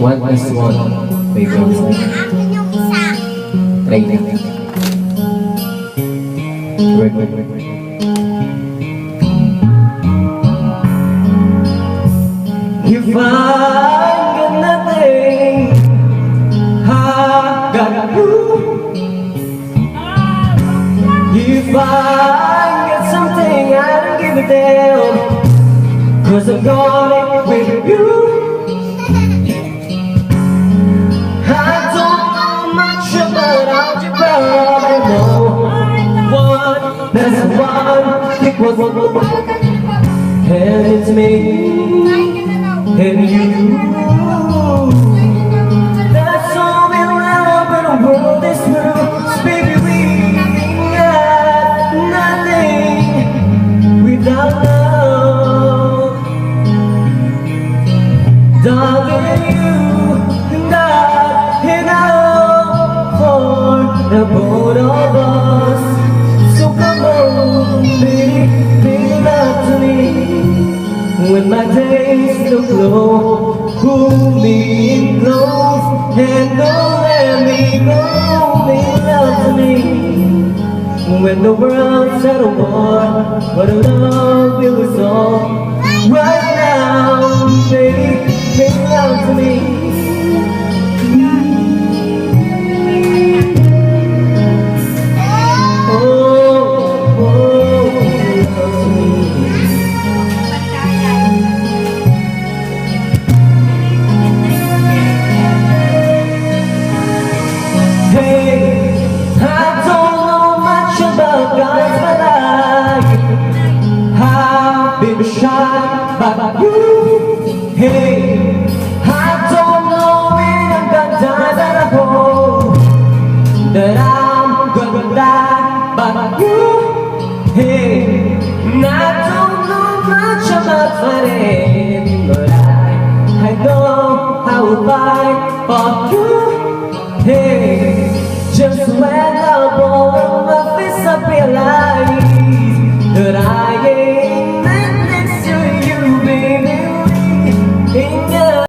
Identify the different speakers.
Speaker 1: One is one. Favorite song. Try na. Work. If I got nothing, I got you. If I get something, I don't give a damn, 'cause I got it with you. I don't know much about algebra, but I know one plus one equals one. And it's me and you. That's all we know, but the world is through. So baby, we got nothing without love. Darling, you and I for the both of us. So come on, baby, make love to me. When my days look low, pull me in close and don't let me go. Make love to me. When the world's at a war, what a love will resolve. Right now, baby, make love to me. But you, hey, I don't know when I'm gonna die, that I hope that I'm gonna die. But you, hey, I don't know much about fighting, but I know how to fight for you.